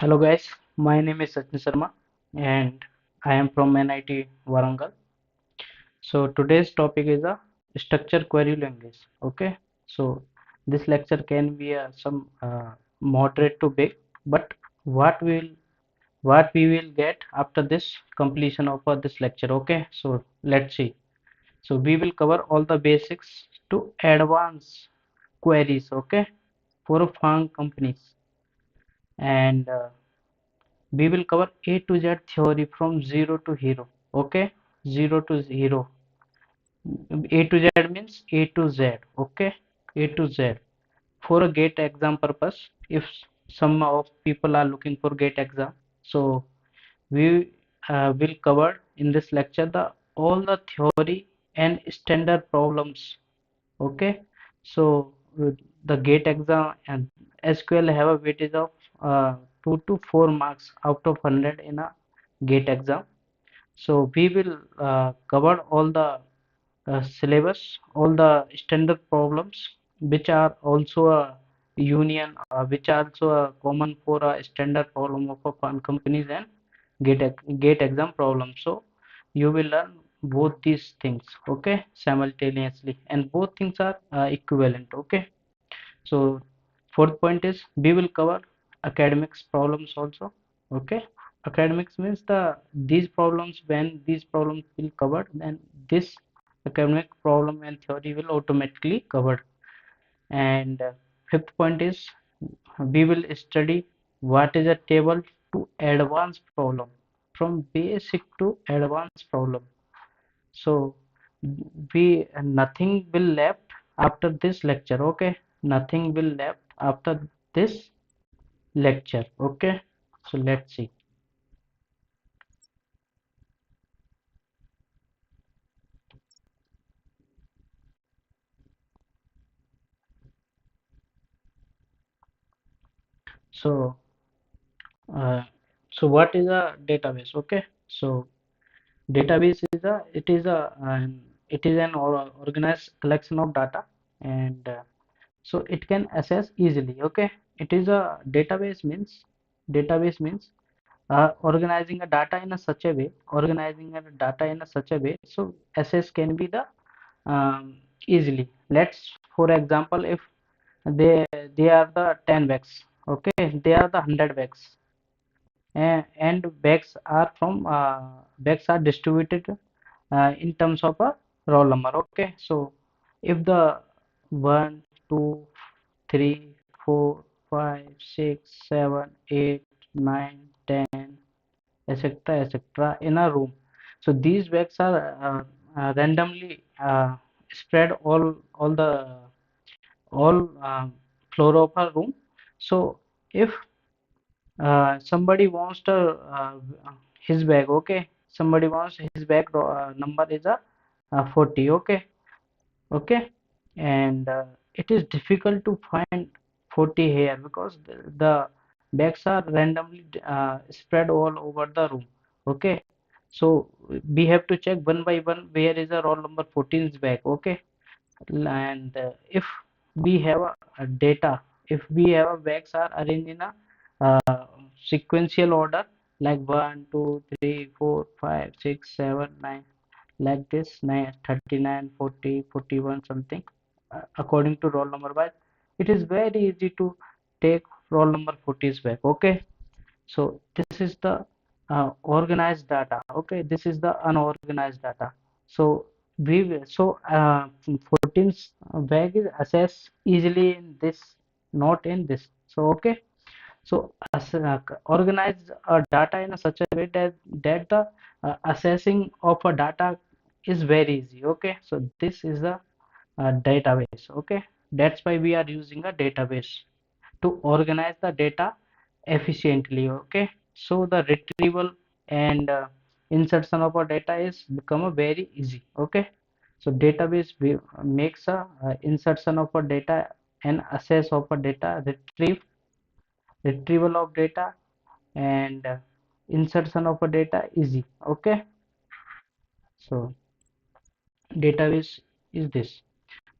Hello guys, my name is Sachin Sharma and I am from NIT Warangal. So today's topic is a structure query language. Okay, so this lecture can be some moderate to big, but what will what we will get after this completion of this lecture. Okay, so let's see. So we will cover all the basics to advanced queries. Okay, for farm companies and we will cover A to Z theory from zero to hero. Okay, zero to hero. A to Z means A to Z. Okay, A to Z. For a GATE exam purpose, if some of people are looking for GATE exam, so we will cover in this lecture the all the theory and standard problems. Okay, so the GATE exam and SQL have a weightage of 2 to 4 marks out of 100 in a GATE exam. So we will cover all the syllabus, all the standard problems, which are also a union, which are also a common for a standard problem of a fund companies and GATE exam problem. So you will learn both these things, okay, simultaneously, and both things are equivalent, okay. So fourth point is we will cover academics problems also, okay. Academics means these problems, when these problems will covered, then this academic problem and theory will automatically covered. And fifth point is we will study what is a table to advanced problem, from basic to advanced problem. So we nothing will left after this lecture, okay. Nothing will left after this lecture, okay. So let's see. So uh, so what is a database, okay. So database is a it is an organized collection of data, and so it can access easily, okay. It is a database means organizing a data in a such a way so access can be the easily. Let's for example, if they they are the 10 bags, okay, they are the 100 bags, and bags are distributed in terms of a roll number, okay. So if the 1 2 3 4 5 6 7 8 9 10 etc etc in a room, so these bags are randomly spread all the all floor of a room. So if somebody wants to his bag, okay, somebody wants his bag number is a 40, okay, okay, and it is difficult to find 40 here because the bags are randomly spread all over the room, okay. So we have to check one by one where is the roll number 14's bag, okay. And if we have a data, if we have a bags are arranged in a sequential order like 1 2 3 4 5 6 7 9, like this, 9 39 40 41 something, according to roll number wise, it is very easy to take roll number 40's back, okay. So this is the organized data, okay, this is the unorganized data. So we will, so 14's bag is assessed easily in this, not in this, so okay. So organize data in a such a way that the assessing of a data is very easy, okay. So this is the database, okay. That's why we are using a database to organize the data efficiently, okay. So the retrieval and insertion of a data is become a very easy, okay. So database makes a insertion of a data and access of a data, retrieval of data, and insertion of a data easy, okay. So database is this.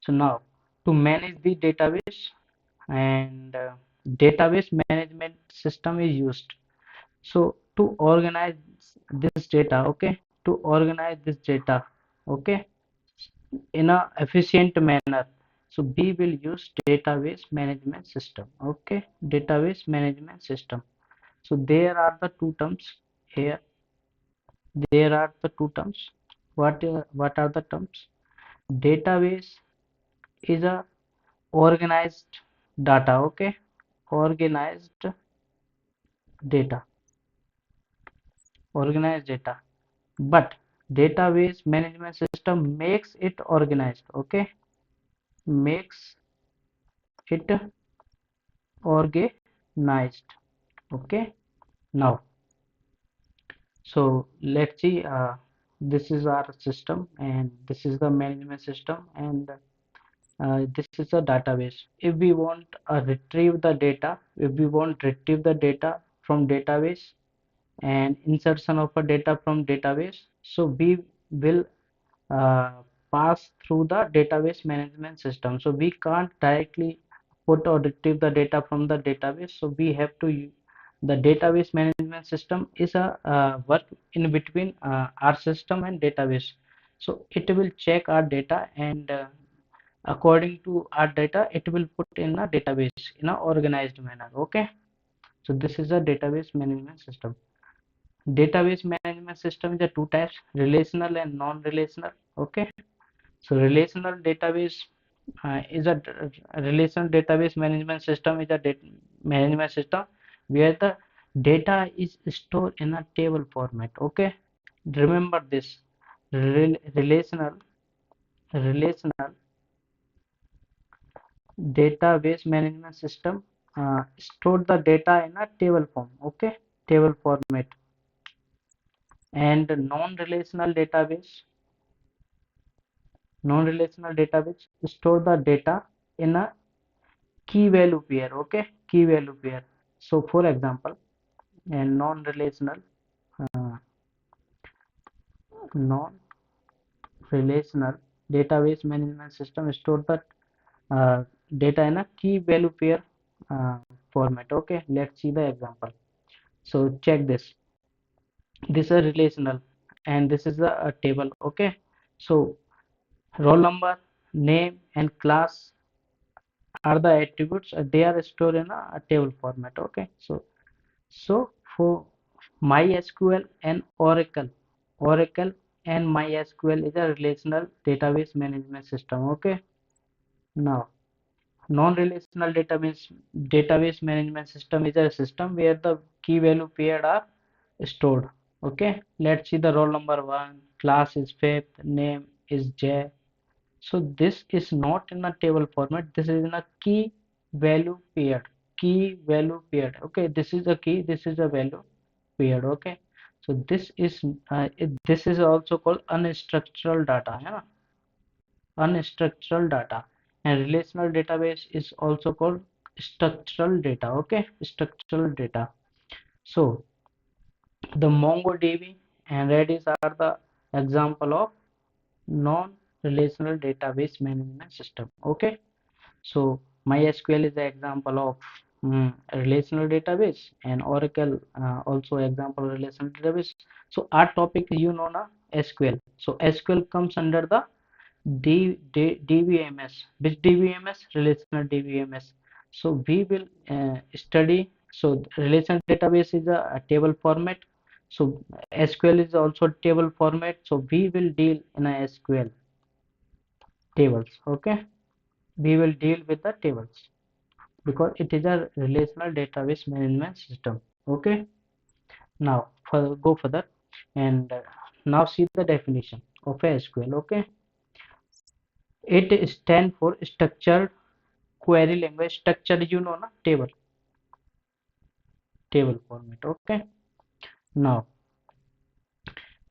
So now to manage the database and database management system is used. So to organize this data, okay, to organize this data, okay, in a efficient manner, so we will use database management system, okay, database management system. So there are the two terms here. There are the two terms. What are the terms? Database is a organized data, okay, organized data, organized data. But database management system makes it organized, okay, makes it organized, okay. Now, so let's see. This is our system, and this is the management system, and this is a database. If we want retrieve the data, if we want retrieve the data from database and insertion of a data from database, so we will uh, pass through the database management system. So we can't directly put or retrieve the data from the database. So we have to the database management system is a work in between our system and database. So it will check our data, and according to our data, it will put in a database in an organized manner. Okay. So this is a database management system. Database management system is a two types: relational and non-relational. Okay. So relational database is a relational database management system is a management system where the data is stored in a table format. Okay. Remember this: relational database management system store the data in a table form. Okay. Table format. And non-relational database store the data in a key value pair. Okay. Key value pair. So for example, a uh, non-relational database management system store the data in a key value pair uh, format. Okay. Let's see the example. So check this. This is a relational, and this is a table. Okay. So roll number, name, and class are the attributes. They are stored in a table format. Okay. So for MySQL and Oracle and MySQL is a relational database management system. Okay. Now, non-relational database management system is a system where the key value pairs are stored. Okay. Let's see the roll number one, class is fifth, name is J. So this is not in a table format. This is in a key value paired. Key value paired. Okay. This is a key. This is a value paired. Okay. So this is also called unstructured data. Yeah? Unstructured data. And relational database is also called structural data. Okay. Structural data. So the MongoDB and Redis are the example of non-relational database management system. Okay. So MySQL is the example of relational database, and Oracle also example of relational database. So our topic, na, SQL. So SQL comes under the DBMS. Which DBMS? Relational DBMS. So we will study. So relational database is a table format. So SQL is also table format. So we will deal in a SQL tables. Okay. We will deal with the tables because it is a relational database management system. Okay. Now go further, and now see the definition of a SQL. Okay. It stands for structured query language. Structured, na, table format. Okay. Now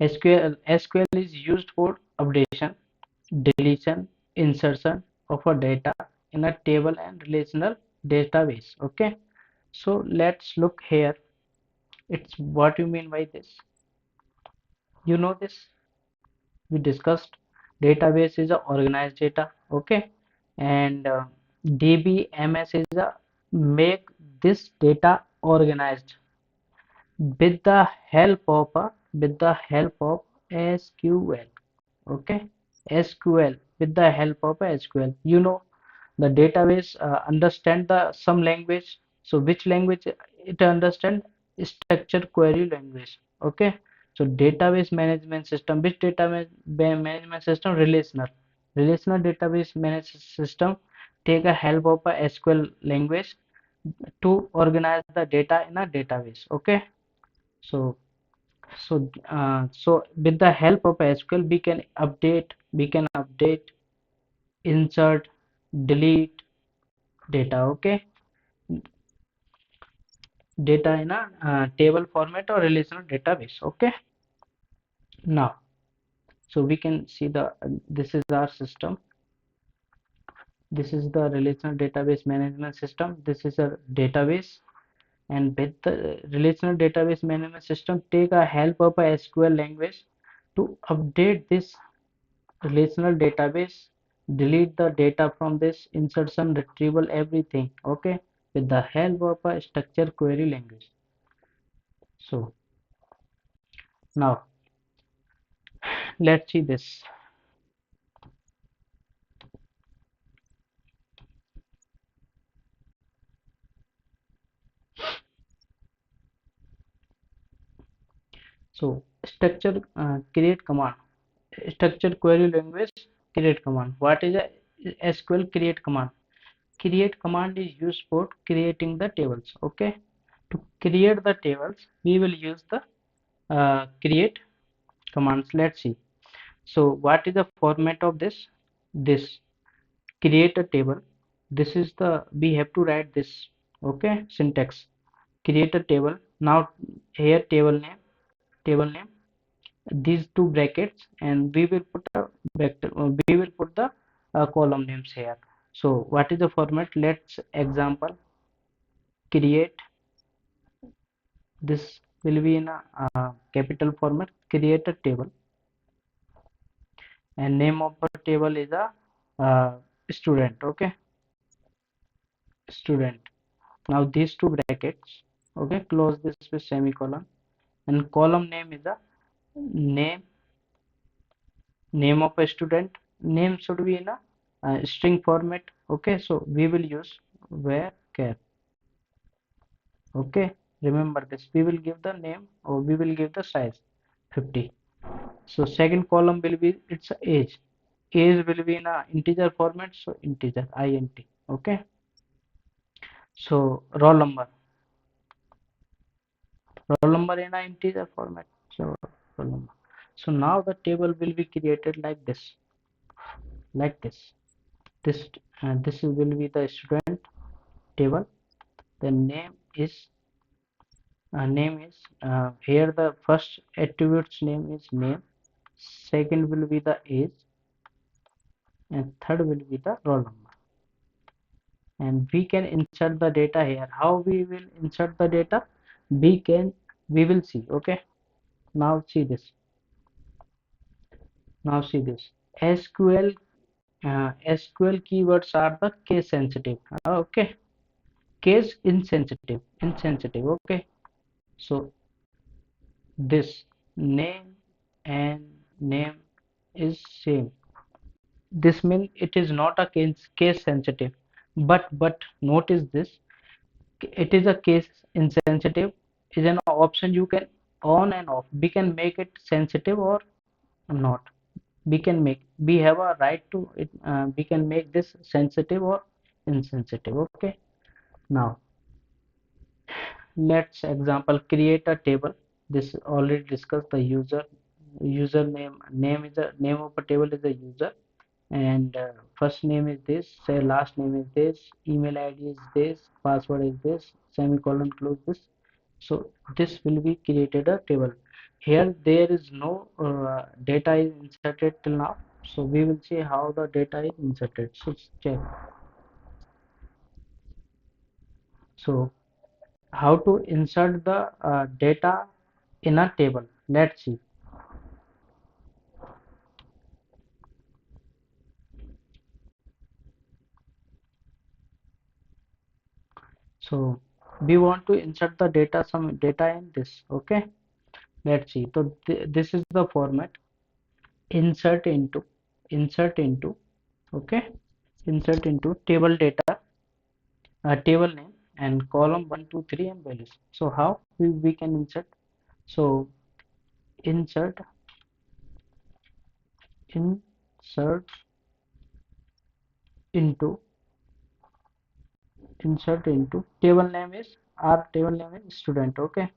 SQL is used for updation, deletion, insertion of a data in a table and relational database. Okay. So let's look here. It's what you mean by this. This we discussed. Database is a organized data. Okay. And DBMS is a make this data organized with the help of SQL. Okay, SQL, with the help of SQL. The database understand the some language. So which language it understand? Structured query language. Okay, so database management system. Which management system? Relational database management system take a help of a SQL language to organize the data in a database. Okay, so so with the help of SQL, we can update, insert, delete data. Okay, data in a table format or relational database. Okay, now so we can see this is our system. This is the relational database management system. This is a database, and with the relational database management system, take a help of a SQL language to update this relational database, delete the data from this, insertion, retrieval, everything. Okay, with the help of a structured query language. So now let's see this. So structure create command, structured query language create command. What is a SQL create command? Create command is used for creating the tables. Okay, to create the tables we will use the create commands. Let's see. So what is the format of this create a table. This is the we have to write this. Okay, syntax create a table. Now here table name, these two brackets, and we will put a vector, we will put the column names here. So what is the format? Let's example create. This will be in a capital format. Create a table, and name of the table is a student. Okay, student. Now these two brackets. Okay, close this with semicolon, and column name is a name name of a student. Name should be in a string format. Okay, so we will use where char. Okay, remember this. We will give the name, or we will give the size 50. So second column will be its age. Age will be in a integer format, so integer int. Okay, so roll number in a integer format. So roll number. So now the table will be created like this, like this. This will be the student table. The name is here the first attribute's name is name. Second will be the age, and third will be the roll number. And we can insert the data here. How we will insert the data? We will see. Okay. Now see this. Now see this. SQL SQL keywords are the case sensitive. Okay. Case insensitive. Okay. So this name and name is same. This means it is not a case sensitive. But notice this. It is a case insensitive is an option you can on and off. We can make it sensitive or not. We have a right to it. We can make this sensitive or insensitive. Okay. Now let's example create a table. This already discussed the name is a name of a table is a user, and first name is this, say last name is this, email ID is this, password is this, semicolon, close this. So this will be created a table. Here there is no data is inserted till now, so we will see how the data is inserted. So check. So how to insert the data in a table? Let's see. So we want to insert the data, some data in this. Okay, let's see. So this is the format: insert into, insert into, okay, insert into table data, table name, and column 1 2 3 and values. So how we can insert? So insert, insert into, insert into table name is, our table name is student. Okay,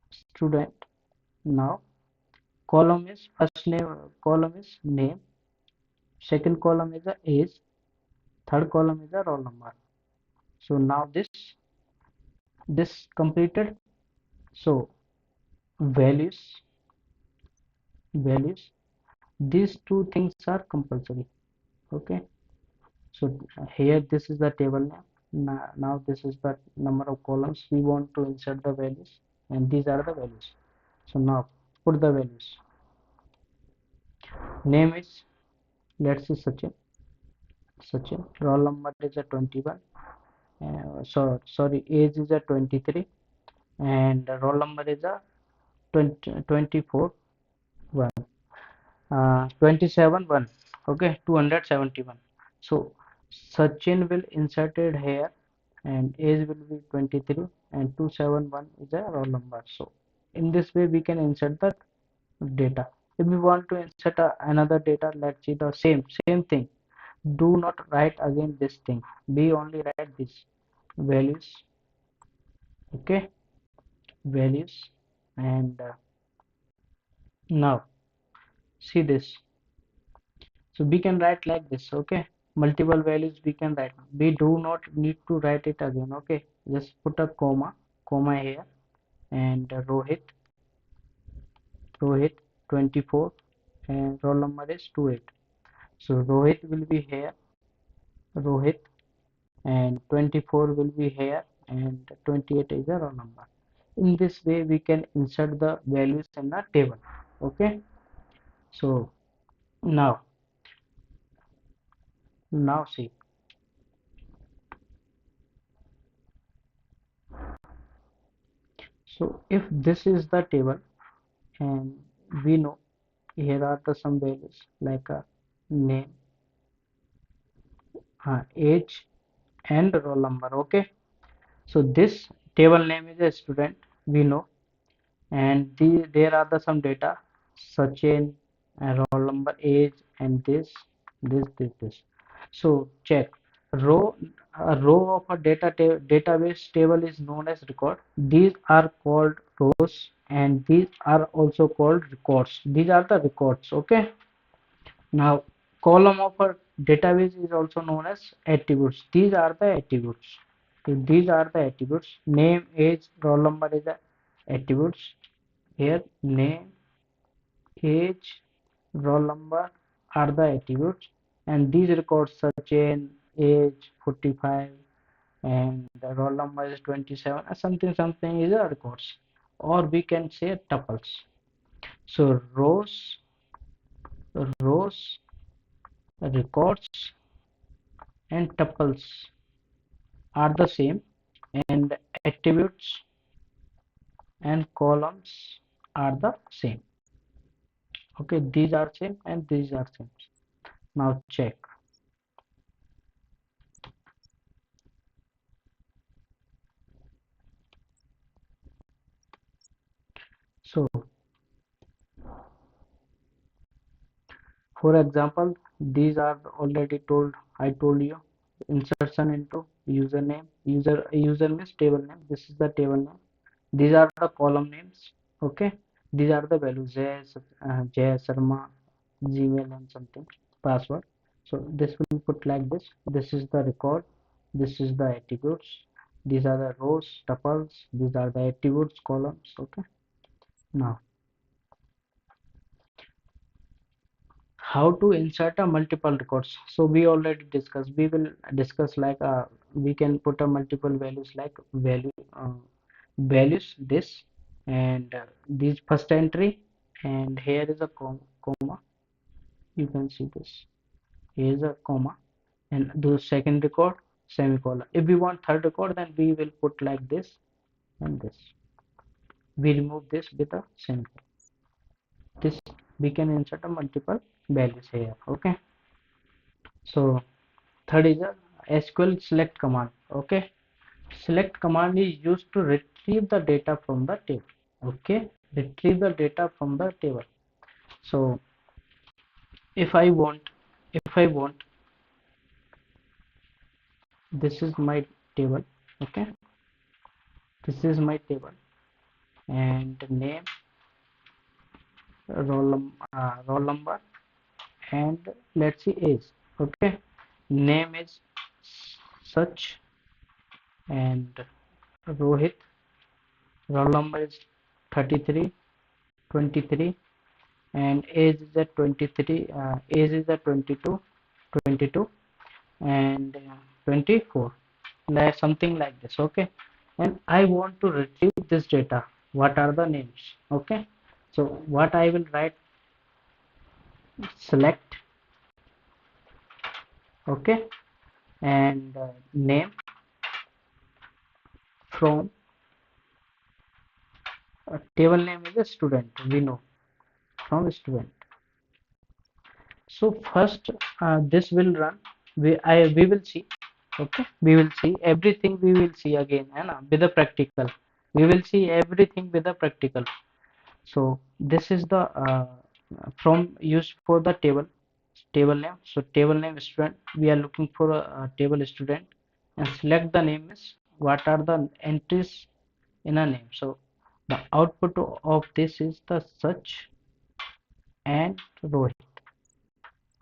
student. Now column is first name, column is name, second column is the age, third column is the roll number. So now this completed. So values, values, these two things are compulsory. Okay, so here this is the table name. Now this is the number of columns we want to insert the values, and these are the values. So now put the values. Name is, let's see, Sachin. Sachin. Roll number is a 21. Sorry, age is a 23, and roll number is a 24 1. 27 1. Okay, 271. So Sachin will inserted here, and age will be 23, and 271 is a roll number. So in this way we can insert the data. If we want to insert another data, let's see the same thing. Do not write again this thing. We only write this values. Okay, values, and now see this. So we can write like this. Okay, multiple values we can write. We do not need to write it again. Okay, just put a comma here, and Rohit 24, and roll number is 28. So Rohit will be here, Rohit, and 24 will be here, and 28 is the roll number. In this way we can insert the values in the table. Okay, so now see. So if this is the table, and we know here are the some values like a name, age, and roll number. Okay, so this table name is a student, we know, and there are the some data: Sachin, and roll number, age, and this. So check row. A row of a database table is known as record. These are called rows, and these are also called records. These are the records. Okay, now column of a database is also known as attributes. These are the attributes. So these are the attributes: name, age, roll number is the attributes. Here name, age, roll number are the attributes, and these records such as age 45, and the roll number is 27, something is a records, or we can say tuples. So rows, records, and tuples are the same, and attributes and columns are the same. Okay, these are same and these are same. Now check. So for example, these are already told. I told you insertion into username. User means table name. This is the table name. These are the column names. Okay, these are the values: Jay Sharma, Gmail, and something password. So this will put like this. This is the record. This is the attributes. These are the rows, tuples. These are the attributes columns. Okay. Now how to insert a multiple records. So we already discussed. We will discuss like we can put a multiple values like values this, and this first entry, and here is a comma. You can see this. Here is a comma, and the second record. semicolon. If we want third record, then we will put like this and this. We remove this with a semicolon. This we can insert a multiple values here. Okay. So third is a SQL select command. Okay. Select command is used to retrieve the data from the table. Okay. Retrieve the data from the table. So if I want, if I want, this is my table. Okay. This is my table and name, roll number, and let's see age. Okay. Name is such and Rohit. Roll number is 33, 23, and age is at 23. Age is at 22, 22, and 24. Like something like this. Okay. And I want to retrieve this data. What are the names? Okay. So what I will write, select, okay, and name from table name is a student, we know, from student. So first this will run, we will see, okay, we will see everything, we will see again and with the practical, we will see everything with the practical. So this is the from used for the table name. So table name student, we are looking for a table student, and select the name is what are the entries in a name. So the output of this is the search and Rohit.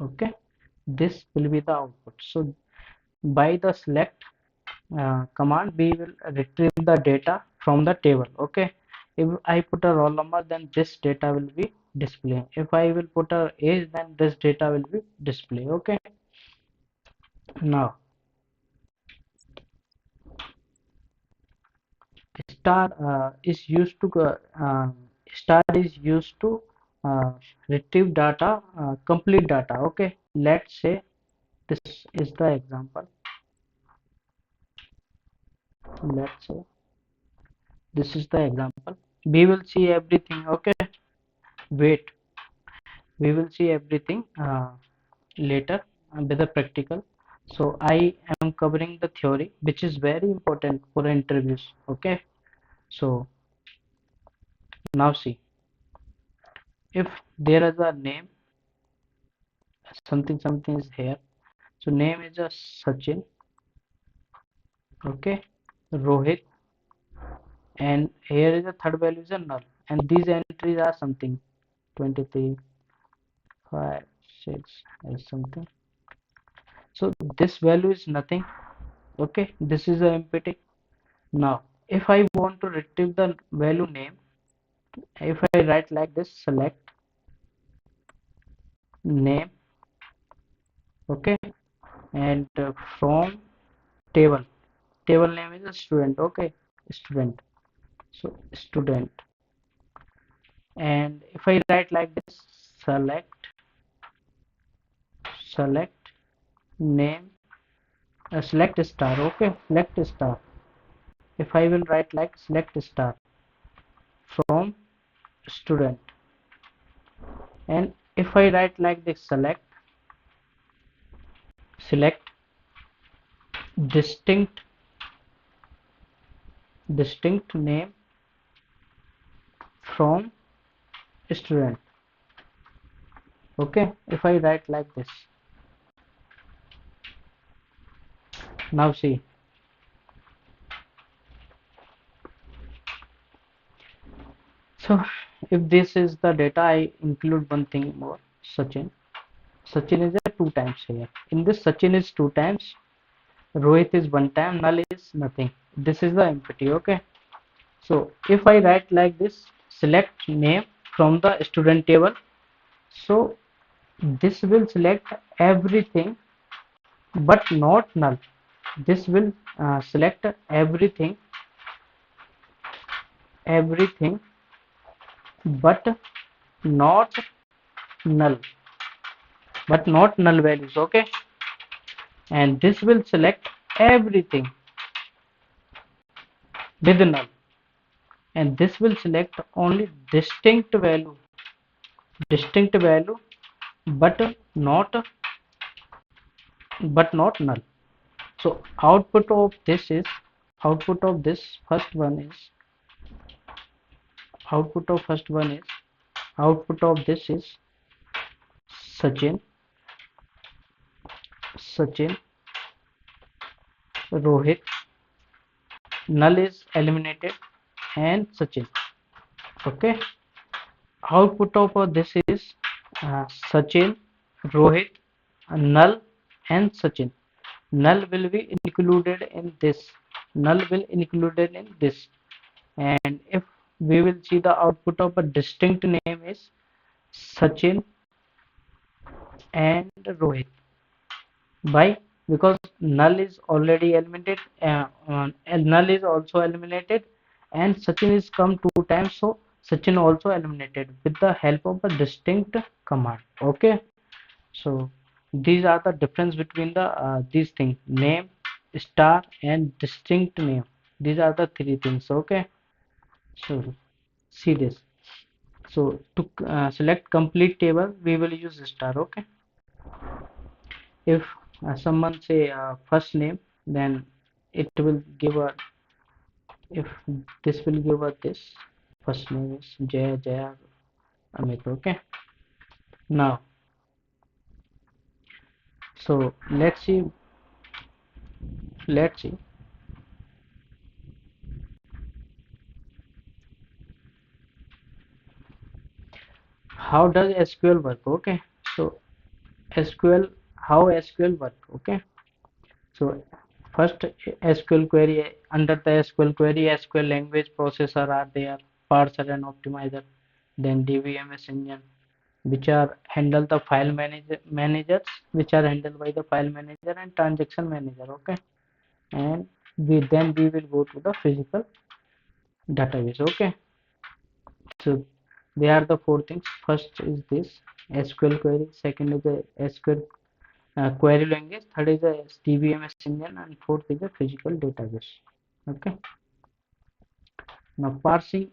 Okay, this will be the output. So by the select command, we will retrieve the data from the table. Okay, if I put a roll number, then this data will be displayed. If I will put a age, then this data will be displayed. Okay, now star is used to star is used to uh, retrieve data, complete data. Okay, let's say this is the example. Let's say this is the example. We will see everything. Okay, wait, we will see everything later with the practical. So I am covering the theory, which is very important for interviews. Okay, so now see, if there is a name, something is here. So name is a Sachin, okay, Rohit, and here is a third value is a null, and these entries are something 23, 5, 6 is something. So this value is nothing. Okay, this is a empty. Now if I want to retrieve the value name, if I write like this, select name, okay, and from table, table name is a student. Okay, student. So student, and if I write like this, select name, select star. Okay, select star. If I will write like select star from student, and if I write like this, select distinct name from student. Okay, if I write like this, now see, so if this is the data, I include one thing more, Sachin. Sachin is a 2 times here. In this, Sachin is 2 times, Rohit is 1 time, null is nothing. This is the empty. Okay, so if I write like this, select name from the student table, so this will select everything but not null. This will select everything but not null, values. Okay, and this will select everything with null, and this will select only distinct value, but not null. So output of this first one is output of first one is output of this is Sachin, Sachin, Rohit, null is eliminated, and Sachin. Okay, output of this is Sachin, Rohit, null, and Sachin. Null will be included in this. Null will included in this. And if we will see the output of a distinct name is Sachin and Rohit. Why? Because null is already eliminated, and null is also eliminated, and Sachin is come two times, so Sachin also eliminated with the help of a distinct command. Okay, so these are the difference between the these things: name, star, and distinct name. These are the three things. Okay, so see this. So to select complete table, we will use star. Okay, if someone say first name, then it will give a, if this will give a this first name is Jaya Amit. Okay, now so let's see how does SQL work. Okay, so SQL, how SQL work. Okay, so first SQL query, under the SQL query, SQL language processor are there, parser and optimizer, then DBMS engine, which are handle the managers, which are handled by the file manager and transaction manager. Okay, and we will go to the physical database. Okay, so they are the four things. First is this SQL query, second is the SQL query language, third is the DBMS engine, and fourth is the physical database. Okay, now parsing.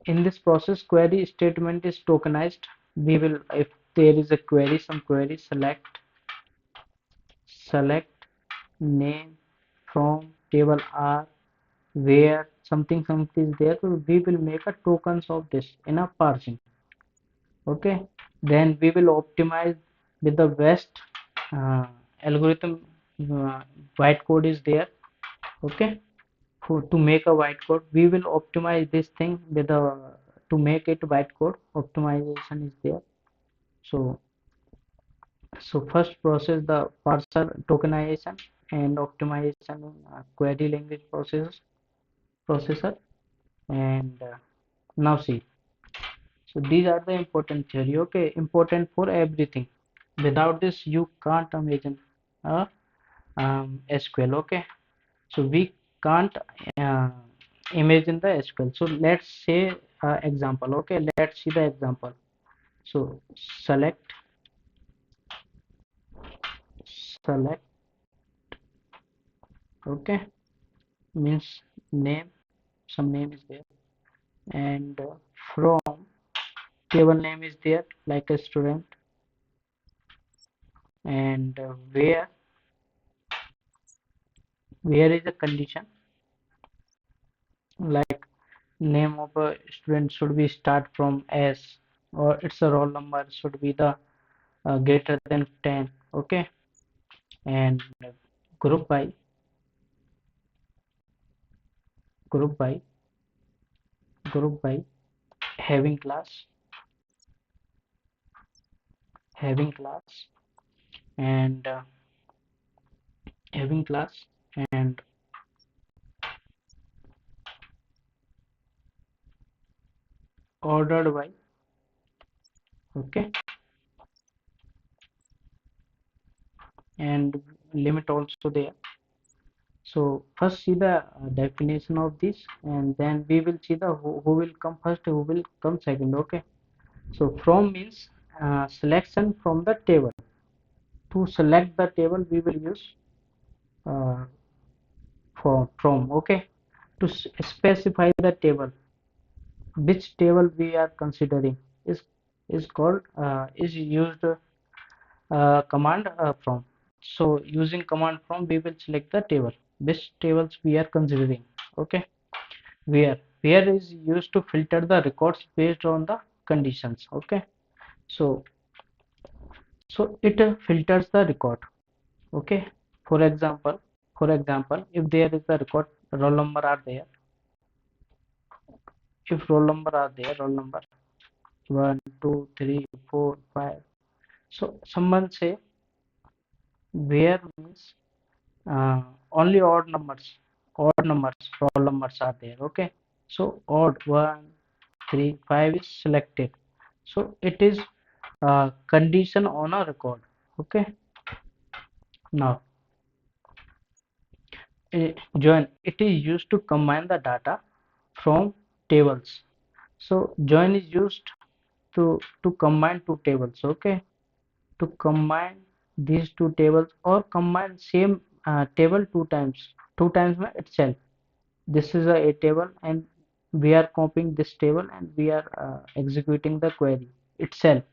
In this process, query statement is tokenized. We will, if there is a query, some query, select name from table R, where something is there, so we will make a tokens of this in a parsing. Okay, then we will optimize with the best uh, algorithm. uh, White code is there. Okay, to make a white code, we will optimize this thing with a, to make it white code optimization is there. So so first process the parser tokenization and optimization in query language processor. And now see, so these are the important theory. Okay, important for everything. Without this you can't imagine uh, SQL. Okay, so we can't uh, imagine the SQL. So let's say example. Okay, let's see the example. So select select okay, means name, some name is there, and from table name is there like a student, and where is the condition, like name of a student should be start from S, or its a roll number should be the greater than 10. Okay, and group by group by group by having class, having class and having class and ordered by. Okay, and limit also there. So first see the definition of this, and then we will see the who will come first, who will come second. Okay, so from means selection from the table. To select the table we will use uh, from, okay, to specify the table, which table we are considering is called is used command from. So using command from, we will select the table, which tables we are considering. Okay, where is used to filter the records based on the conditions. Okay, so it filters the record. Okay, for example, if there is a record, roll number are there. If roll number are there, roll number 1, 2, 3, 4, 5. So someone say where means only odd numbers, roll numbers are there. Okay, so odd 1, 3, 5 is selected. So it is condition on a record. Okay, now join, it is used to combine the data from tables. So join is used to combine two tables. Okay, to combine these two tables or combine same table two times by itself. This is a table and we are copying this table and we are executing the query itself.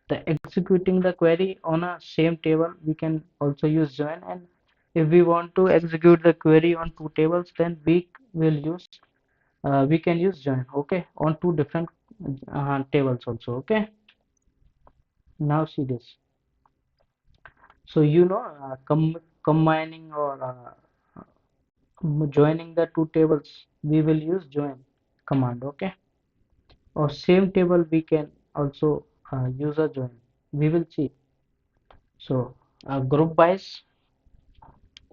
The executing the query on a same table, we can also use join. And if we want to execute the query on two tables, then we can use join. Okay, on two different tables also. Okay, now see this. So combining or joining the two tables, we will use join command. Okay, or same table we can also use a join. We will see. So group bys.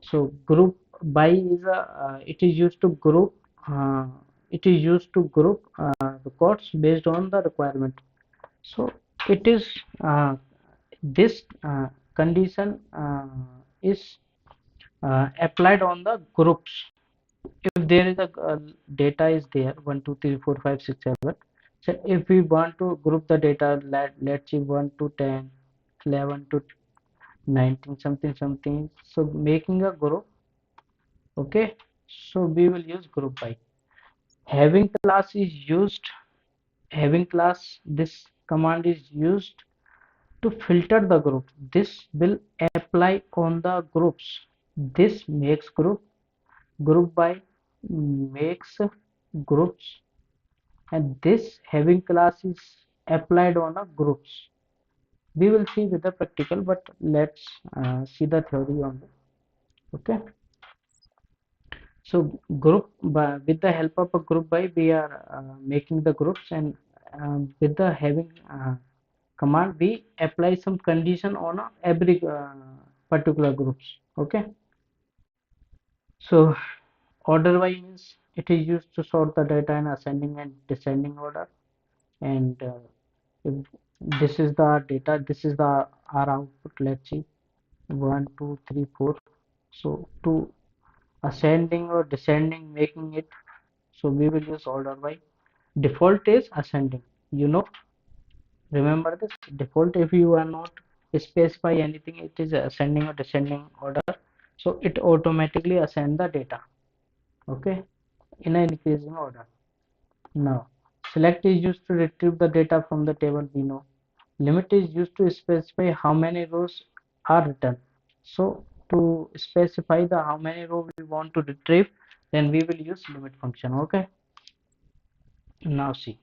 So group by is a it is used to group uh, records based on the requirement. So it is this condition is applied on the groups. If there is a data is there 1 2 3 4 5 6 7, so if we want to group the data, let's see 1 to 10, 11 to 19 something something, so making a group. Okay, so we will use group by. Having class is used, having class, this command is used to filter the group. This will apply on the groups. This makes group by makes groups, and this having class is applied on a groups. We will see with the practical, but let's see the theory on it. Okay, so with the help of a group by, we are making the groups, and with the having command, we apply some condition on every particular groups. Okay, so order by means it is used to sort the data in ascending and descending order. And if this is the data, this is the our output. Let's see 1 2 3 4. So to ascending or descending, making it, so we will use order by. Default is ascending, you know, remember this default. If you are not specify anything, it is ascending or descending order, so it automatically ascend the data. Okay, in an increasing order. Now select is used to retrieve the data from the table. We know limit is used to specify how many rows are returned. So to specify the how many rows we want to retrieve, then we will use limit function. Okay, now see,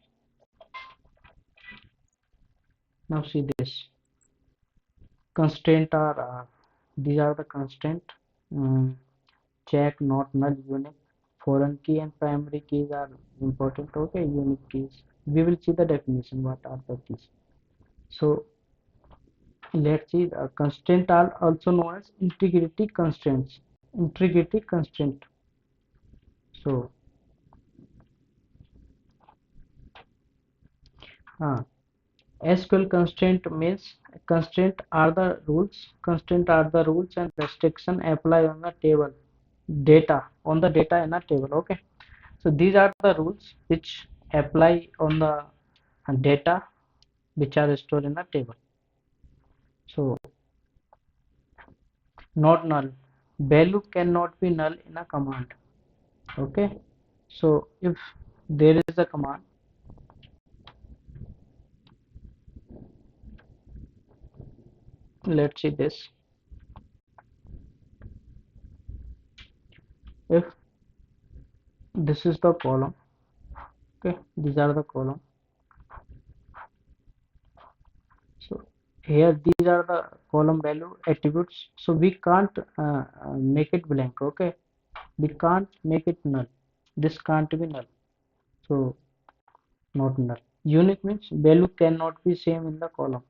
this constraint are these are the constraint. um, Check, not null, unique, foreign key and primary keys are important. Okay, unique keys, we will see the definition what are the keys. So let's see, the constraint are also known as integrity constraints. Integrity constraint. So SQL constraint means constraint are the rules and restriction apply on the table data, on the data in a table. Okay, so these are the rules which apply on the data which are stored in a table. So not null, value cannot be null in a command. Okay, so if there is a command, let's see this. If this is the column, okay, these are the column. So here these are the column value attributes, so we can't make it blank. Okay, we can't make it null. This can't be null, so not null. Unique means value cannot be same in the column.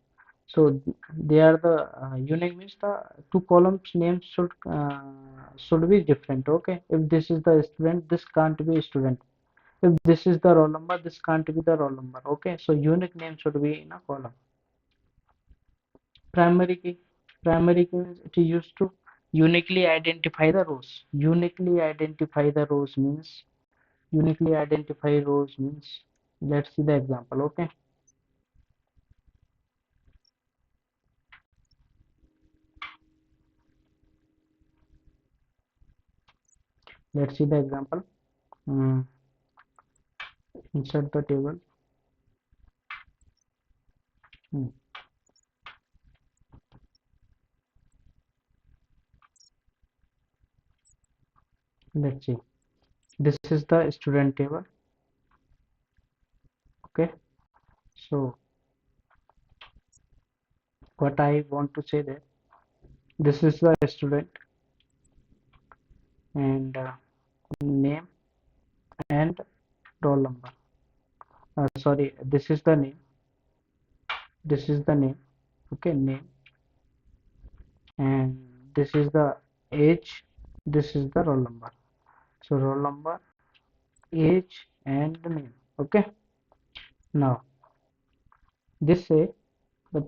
So they are the unique means the two columns names should be different. Okay, if this is the student, this can't be student. If this is the roll number, this can't be the roll number. Okay, so unique name should be in a column. Primary key. Primary key means it is used to uniquely identify the rows. Uniquely identify the rows means uniquely identify rows means let's see the example. Okay, let's see the example. Mm, insert the table. Mm, let's see. This is the student table. Okay, so what I want to say that this is the student and name and roll number. Sorry, this is the name. This is the name. Okay, name, and this is the age. This is the roll number. So roll number, age, and the name. Okay. Now this say the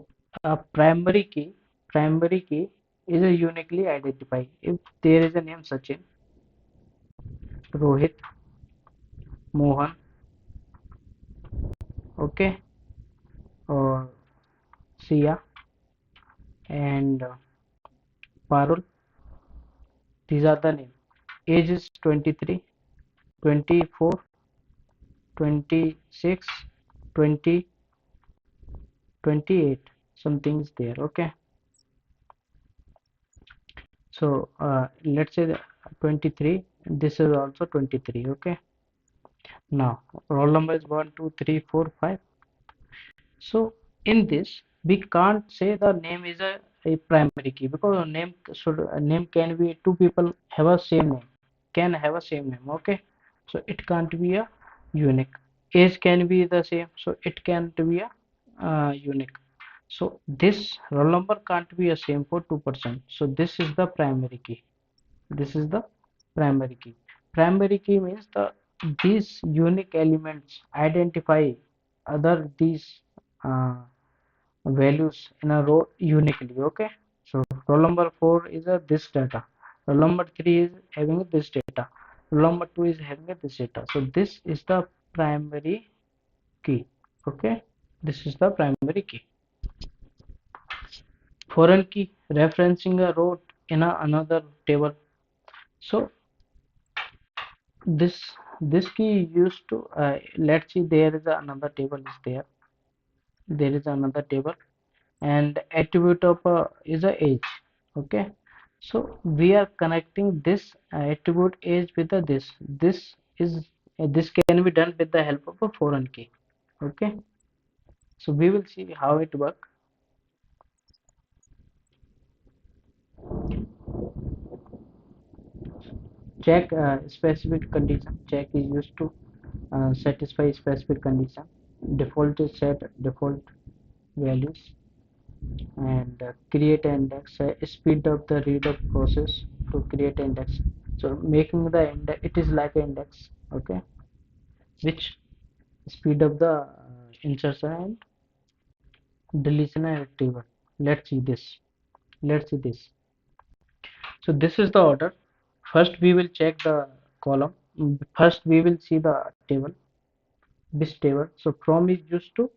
primary key is a uniquely identified. If there is a name Sachin, Rohit, Mohan, okay, or Sia, and Parul, these are the name. Age is 23, 24, 26, 20, 28. Something is there. Okay. So let's say 23. This is also 23. Okay. Now roll number is 1, 2, 3, 4, 5. So in this we can't say the name is a primary key because a name can be two people have a same name, can have a same name. Okay, so it can't be a unique. Age can be the same, so it can't be a unique. So this roll number can't be a same for two-person. So this is the primary key. This is the primary key. Primary key means these unique elements identify other these uh, values in a row uniquely. Okay, so roll number 4 is a this data, roll number 3 is having this data, roll number 2 is having this data. So this is the primary key. Okay, this is the primary key. Foreign key referencing a row in another table. So this this key used to let's see, there is another table is there. There is another table and attribute of is a age. Okay, so we are connecting this attribute age with this is this can be done with the help of a foreign key. Okay, so we will see how it works. Check specific condition. Check is used to satisfy specific condition. Default is set default values, and create an index. Speed up the read up process to create an index. So making the index, it is like an index. Okay, which speed up the insertion and deletion and retrieval. Let's see this. Let's see this. So this is the order. First we will check the column. First we will see the table, this table. So from is used to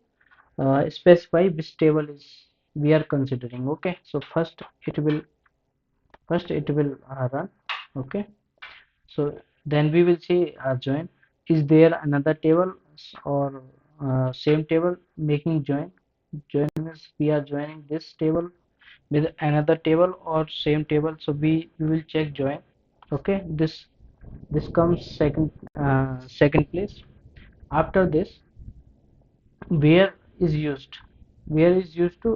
specify which table is we are considering. Okay, so first it will first it will run. Okay, so then we will see join. Is there another table or same table making join? Join means we are joining this table with another table or same table, so we will check join. Okay, this comes second place. After this, where is used. Where is used to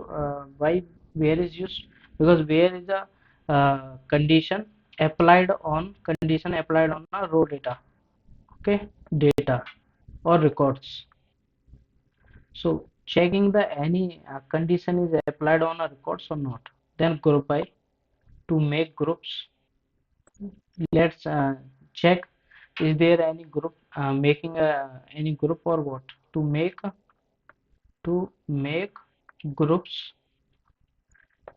why where is used? Because where is a condition applied on a raw data. Okay, data or records. So checking the any condition is applied on a records or not. Then group by to make groups. Let's check, is there any group making any group or what? To make groups,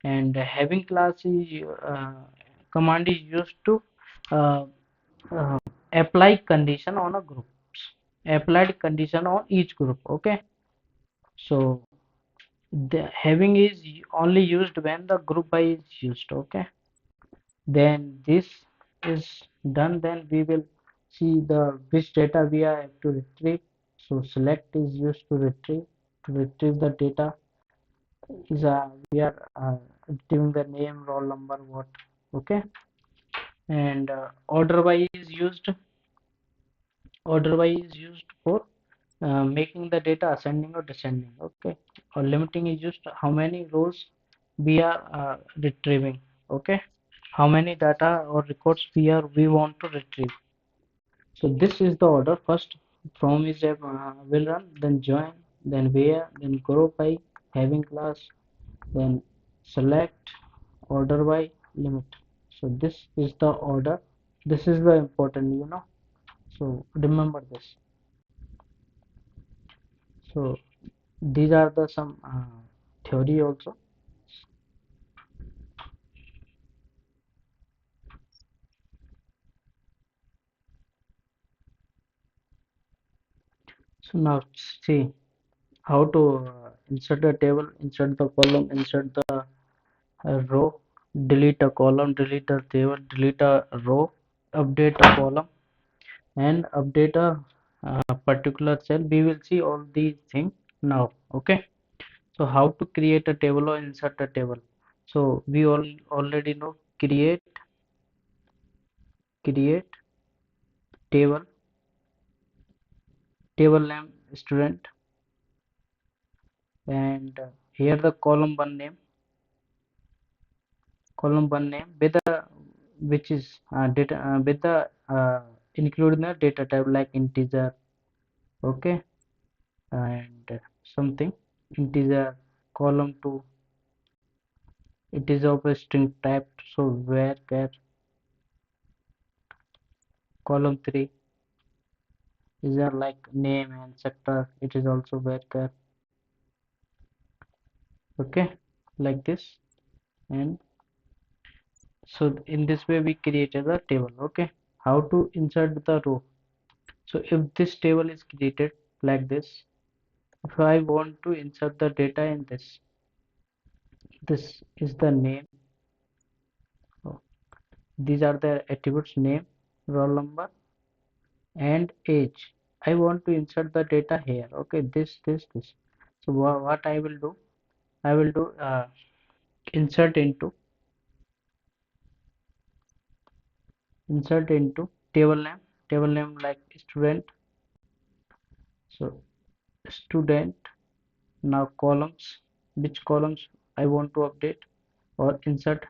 and having class is command is used to uh, uh, apply condition on a groups, applied condition on each group. Okay, so the having is only used when the group by is used. Okay, then this is done, then we will see the which data we are have to retrieve. So select is used to retrieve the data. Is we are retrieving the name, roll number, what. Okay, and order by is used for making the data ascending or descending. Okay, or limiting is used how many rows we are retrieving. Okay, how many data or records we want to retrieve. So this is the order. First from is will run, then join, then where, then group by, having class, then select, order by, limit. So this is the order. This is the important. So remember this. So these are the some theory also. So now see how to insert the table, insert the column, insert the row, delete a column, delete a table, delete a row, update a column, and update a particular cell. We will see all these things now. Okay, so how to create a table or insert a table? So we all already know create table, table name student, and here the column one name with the which is data with the including the data type like integer. Okay, and something integer. Column 2, it is of a string type, so where char. Column 3 is a like name and sector, it is also where char. Okay, like this. And so in this way we created the table. Okay, how to insert the row? So if this table is created like this, if I want to insert the data in this is the name. So these are the attributes: name, roll number, and age. I want to insert the data here. Okay, this. So what I will do? I will do insert into table name like student. So student. Now columns, which columns I want to update or insert.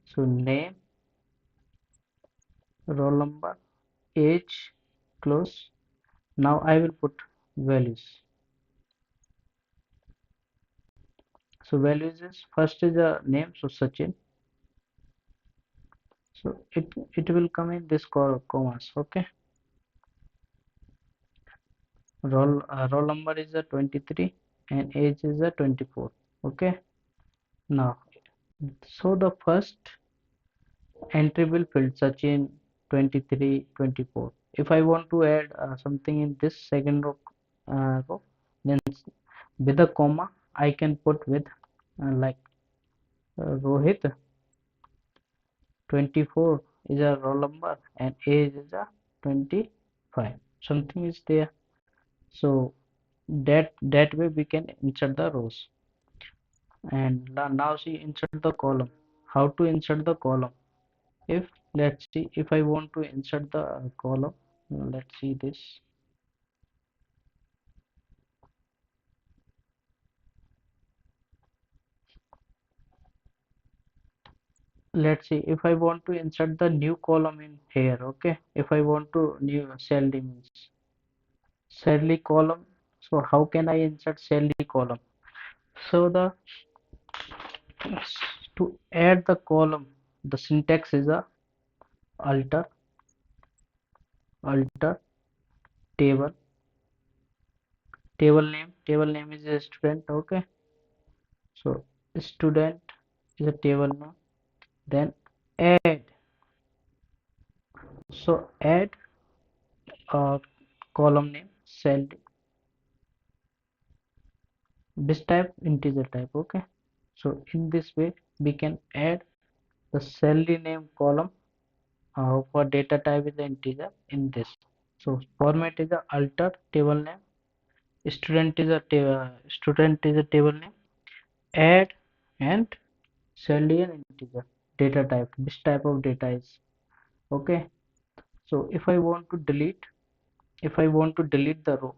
So name, roll number, age, close. Now I will put values. So values is first is a name, so Sachin. So it will come in this commas. Okay, roll number is a 23 and age is a 24. Okay, now so the first entry will fill Sachin 23 24. If I want to add something in this second row, then with a comma I can put with like Rohit 24 is a roll number and age is a 25. Something is there. So that way we can insert the rows. And now see, insert the column. How to insert the column? If let's see, if I want to insert the column, let's see this. Let's see, if I want to insert the new column in here, okay, if I want to new salary means salary column. So how can I insert salary column? So the to add the column, the syntax is a alter alter table. Table name is a student, okay. So student is a table name. Then add, so add a column name salary, this type integer type, okay. So in this way we can add the salary name column for data type is the integer in this. So format is a alter table name, student is a table name, add, and salary and integer data type, this type of data is, okay. So if I want to delete, if I want to delete the row,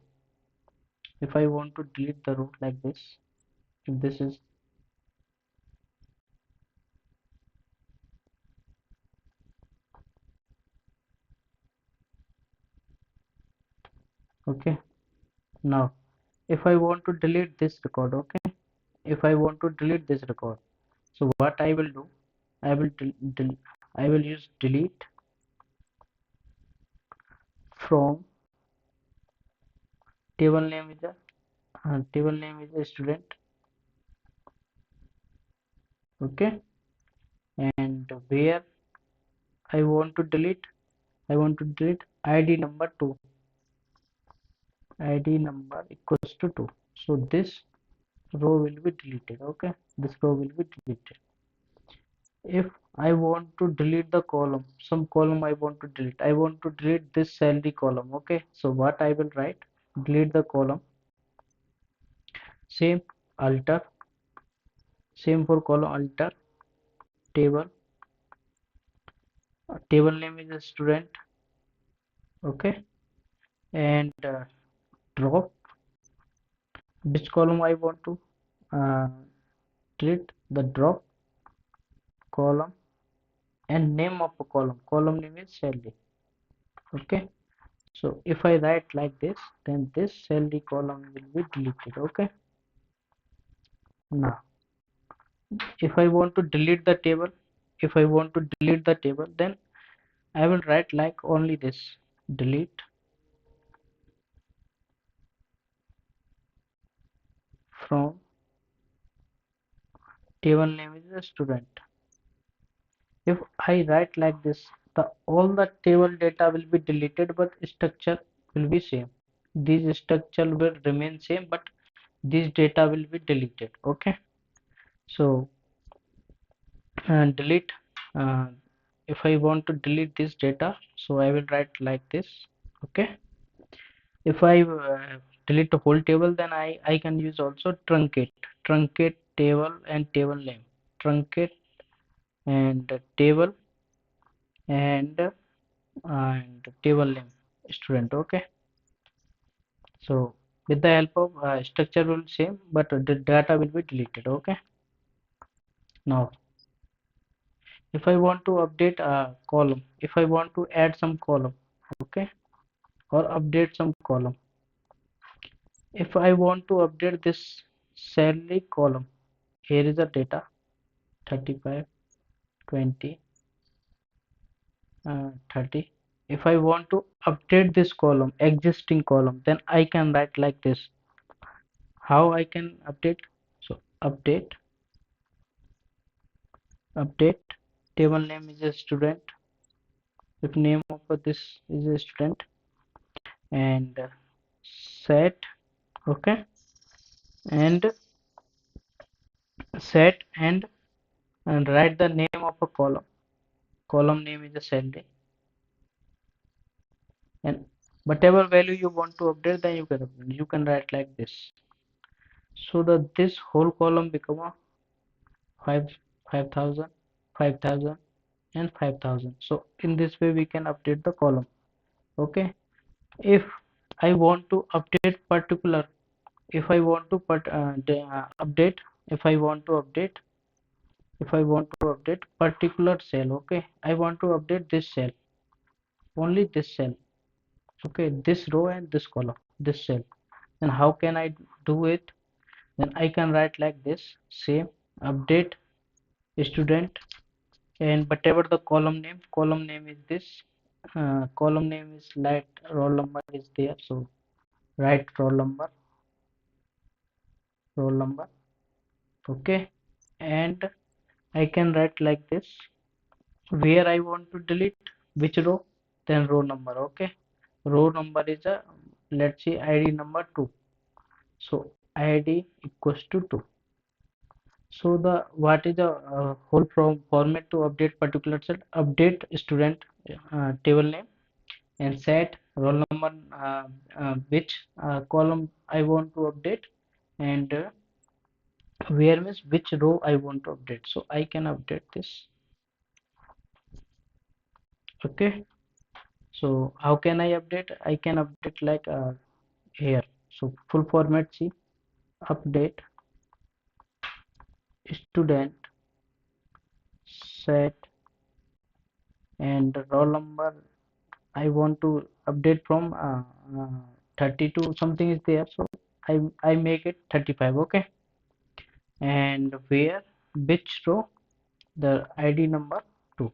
if I want to delete the row like this, if this is, okay. Now if I want to delete this record, okay, if I want to delete this record, so what I will do, I will I will use delete from table name is a student, okay. And where I want to delete, I want to delete id number 2, id number equals to 2. So this row will be deleted, okay, this row will be deleted. If I want to delete the column, some column I want to delete, I want to delete this salary column, okay. So what I will write, delete the column, same alter, same for column, alter table, table name is a student, okay. And drop, which column I want to uh, delete, the drop column, and name of a column name is salary, okay. So if I write like this, then this salary column will be deleted, okay. Now if I want to delete the table, if I want to delete the table, then I will write like only this, delete from table name is a student. If I write like this, the all the table data will be deleted, but structure will be same. This structure will remain same, but this data will be deleted, okay. So delete, uh, if I want to delete this data, so I will write like this, okay. If I delete the whole table, then I can use also truncate table and table name, truncate and table and table name student, okay. So with the help of structure will same, but the data will be deleted, okay. Now if I want to update a column, if I want to add some column, okay, or update some column, if I want to update this salary column, here is the data 35, 20, 30. If I want to update this column, existing column, then I can write like this. How I can update? So update table name is a student, if name of this is a student, and set, okay, and set and write the name of a column, column name is a salary, and whatever value you want to update, then you can write like this. So that this whole column become a 5 5000 5000 and 5000. So in this way we can update the column. Okay, if I want to update particular, if I want to update, if I want to update, if I want to update particular cell, okay, I want to update this cell, only this cell, okay, this row and this column, this cell. Then how can I do it? Then I can write like this, same update student, and whatever the column name is this, column name is like roll number is there, so write roll number, okay, and I can write like this, where I want to delete which row, then row number, okay, row number is a, let's see, id number 2, so id equals to 2. So the what is the whole format to update particular set? Update student table name and set roll number, which column I want to update, and where means which row I want to update. So I can update this. Okay. So how can I update? I can update like here. So full format, see, update student set and roll number. I want to update from 32 something is there, so I make it 35, okay, and where which row, the id number 2.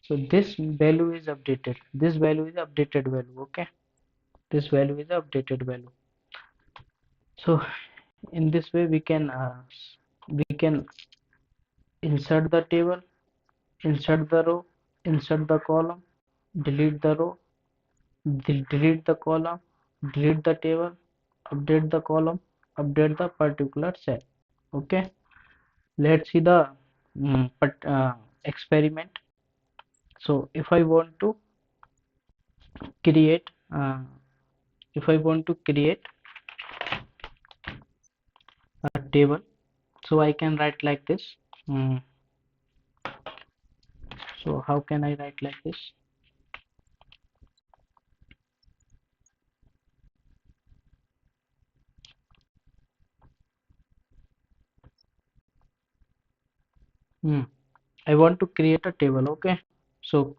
So this value is updated, this value is updated value, okay, this value is updated value. So in this way we can insert the table, insert the row, insert the column, delete the row, delete the column, delete the table, update the column, update the particular cell. Okay, let's see the experiment. So create if I want to create a table, so I can write like this. Mm, so how can I write like this? Mm, I want to create a table. Okay, so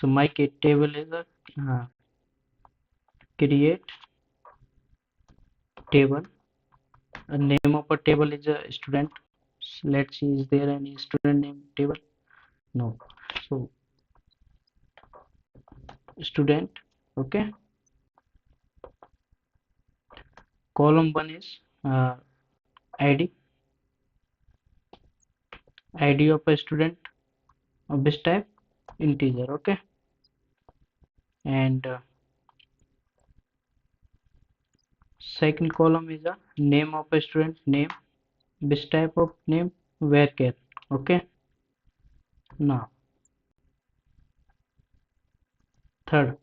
my table is create table. A name of a table is a student. Let's see, is there any student name table? No. So student, okay. Column one is id, id of a student of this type, integer, okay. And second column is a name of a student, name, this type of name, varchar, okay. Now third,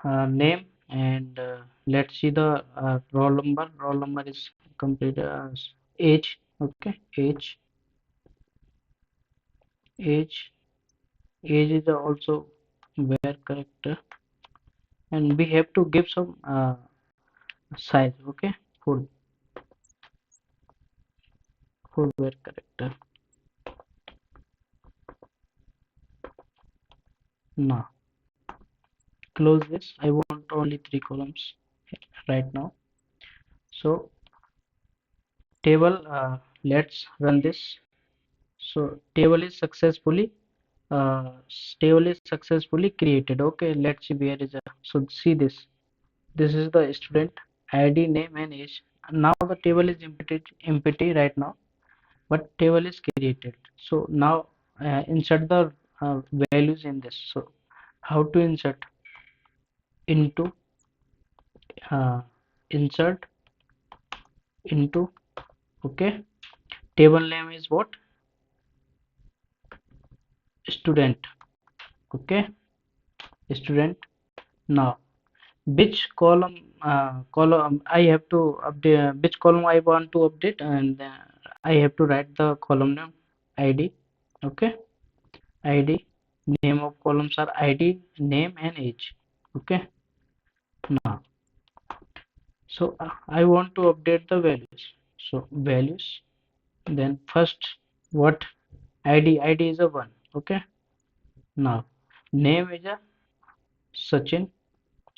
name, and let's see the roll number. Roll number is complete as age, okay, age age is also where character, and we have to give some size, okay, for where character. Now close this. I want only 3 columns right now. So table, let's run this. So uh, table is successfully created, okay. Let's see where is a, so see this is the student id, name and age. Now the table is empty right now, but table is created. So now insert the values in this. So how to insert? Into, uh, insert into, okay. Table name is what? student. Okay, student. Now which column I have to update, which column I want to update, and I have to write the column name id. Okay, id, name of columns are id, name and age. Okay, now so I want to update the values. So values, then first what, id is a 1. Okay, now name is a Sachin.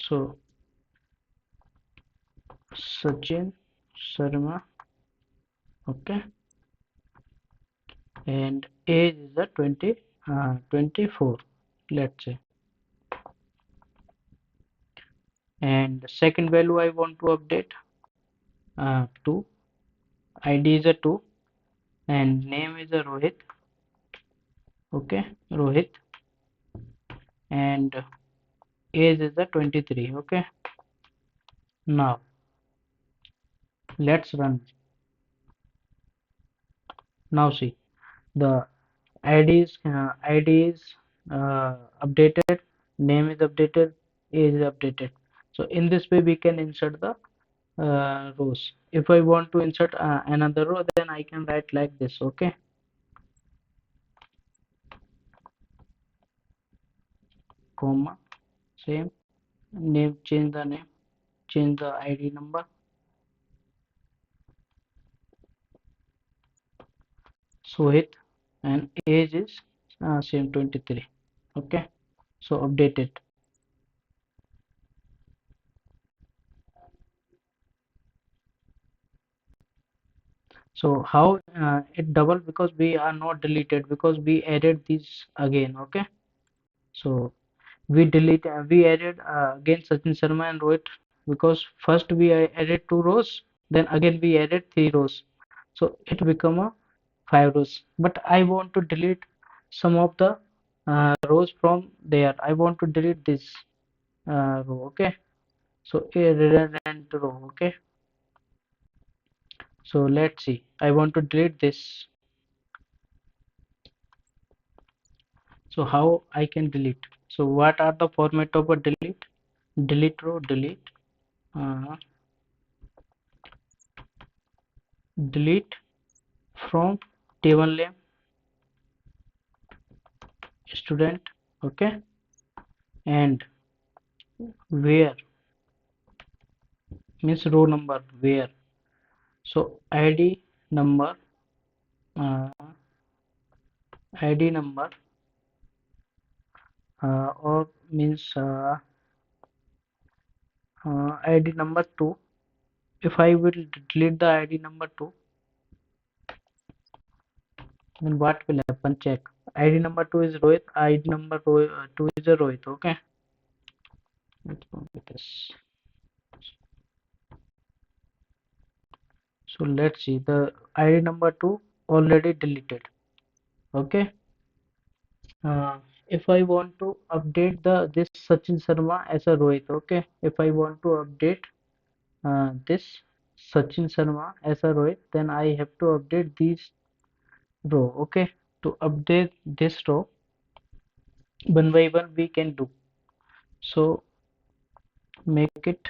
So Sachin Sharma. Okay, and age is a 24, let's say. And second value I want to update 2, id is a 2, and name is a Rohit. Okay, Rohit, and age is a 23. Okay, now let's run. Now see, the id is updated, name is updated, age is updated. So in this way we can insert the rows. If I want to insert another row, then I can write like this. Okay, comma, same, name, change the name, change the id number, Sohit, and age is same 23. Okay, so update it. So how it double, because we are not deleted, because we added these again. Okay, so we added again Sachin Sharma and Rohit, because first we added 2 rows, then again we added 3 rows, so it become a 5 rows. But I want to delete some of the rows from there. I want to delete this row. Okay, so a redundant row. Okay, so let's see, I want to delete this. So how I can delete? So what are the format of a delete? Delete row, uh, delete from table name student. Okay, and where means row number where. So id number, uh, id number, or means id number 2. If I will delete the id number 2, then what will happen? Check, id number 2 is Rohit, id number 2 is a Rohit. Okay, let's go with this. So let's see, the id number 2 already deleted. Okay, uh, if I want to update the this Sachin Sharma as a Rohit. Okay, if I want to update this Sachin Sharma as a Rohit, then I have to update these row. Okay, to update this row one by one we can do. So make it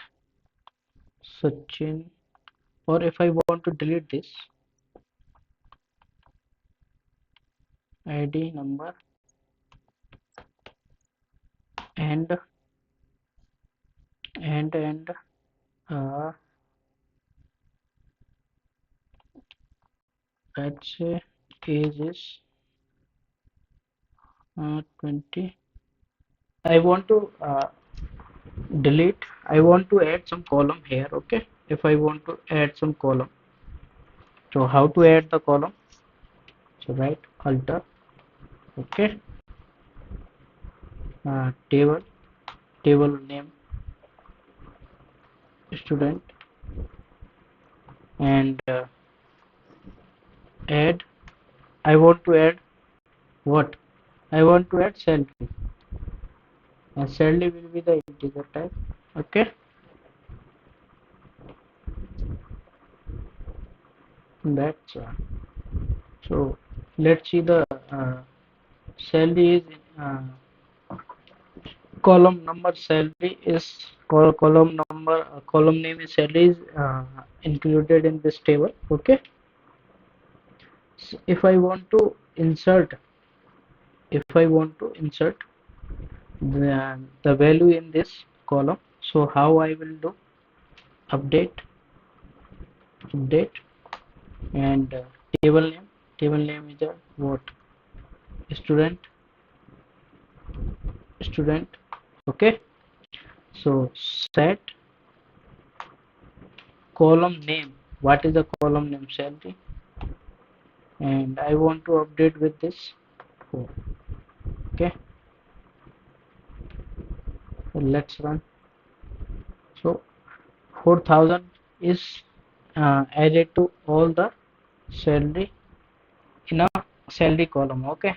Sachin, or if I want to delete this, id number and and uh, let's say age is 20. I want to delete, I want to add some column here. Okay, if I want to add some column, so how to add the column? So write alter. Okay, table name student, and add, I want to add what, I want to add salary, and salary will be the integer type. Okay, that's so let's see the salary is column number, salary is column number, column name is salary is included in this table. Okay, so if I want to insert the value in this column, so how I will do? Update and table name is a what? Student. Okay, so set column name. What is the column name? Salary, and I want to update with this 4. Okay, so let's run. So 4,000 is added to all the salary in a salary column. Okay,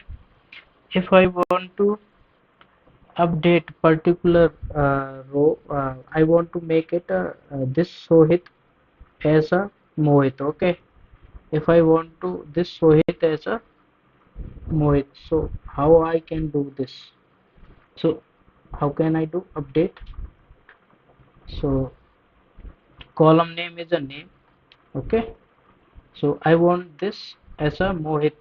if I want to update particular row, I want to make it this Sohit as a Mohit. Okay, if I want to this Sohit as a Mohit, so how I can do this? So how can I do update? So column name is a name. Okay, so I want this as a Mohit,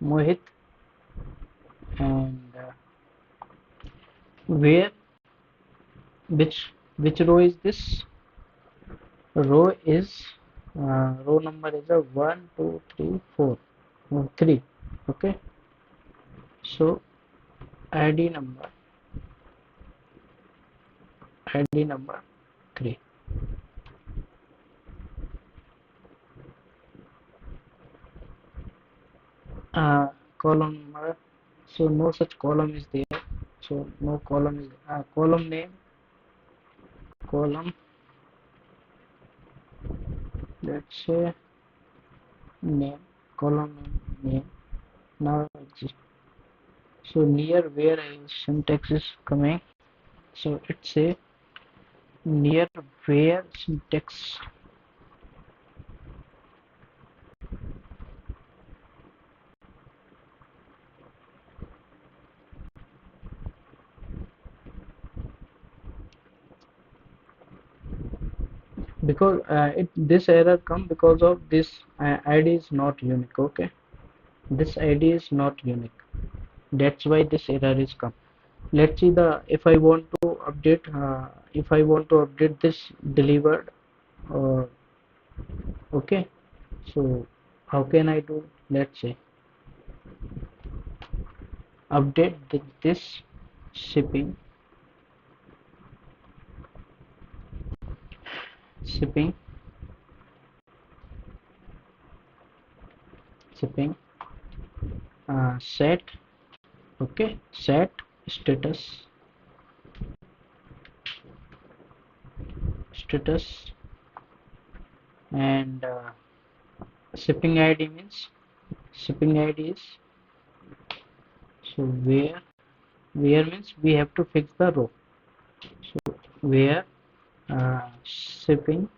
Mohit, and where which row is this? Row is row number is a 1 2 3 4 3. Okay, so id number 3. Column number, so no such column is there, so no column is column name, column, let's say name, column name now exist. So near where syntax is coming, so it's a near where syntax, because this error come because of this id is not unique. Okay, this id is not unique, that's why this error is come. Let's see the if I want to update this delivered. uh, okay, so how can I do? Let's say update this shipping shipping shipping set. Okay, set status and shipping id means shipping id is, so where means we have to fix the row, so where shipping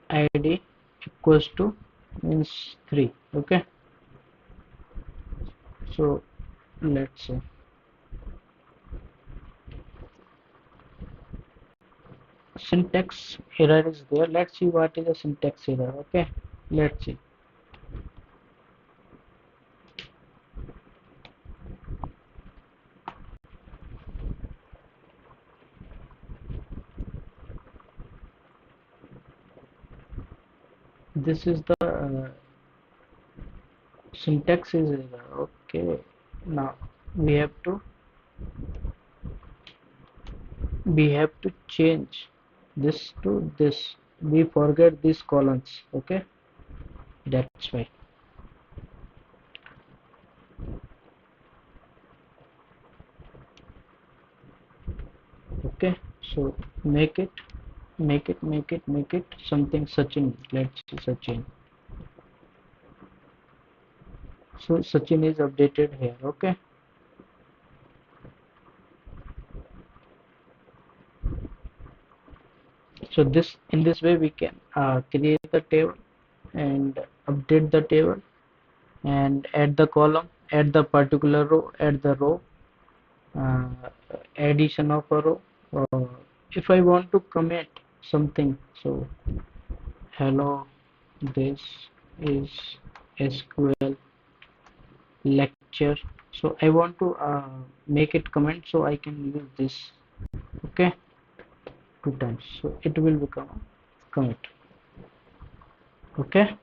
id equals to means 3. Okay, so let's say syntax error is there. Let's see what is a syntax error. Okay, let's see. This is the syntax is error. Okay, now we have to change this to this. We forget these columns. Okay, that's why. Okay, so make it something Sachin. Let's see Sachin. So Sachin is updated here. Okay, So this in this way we can create the table and update the table and add the column, add the particular row, add the row, uh, addition of a row. uh, if I want to commit something, so hello, this is SQL lecture. So I want to make it comment, so I can use this. Okay, two times, so it will become a commit. Okay,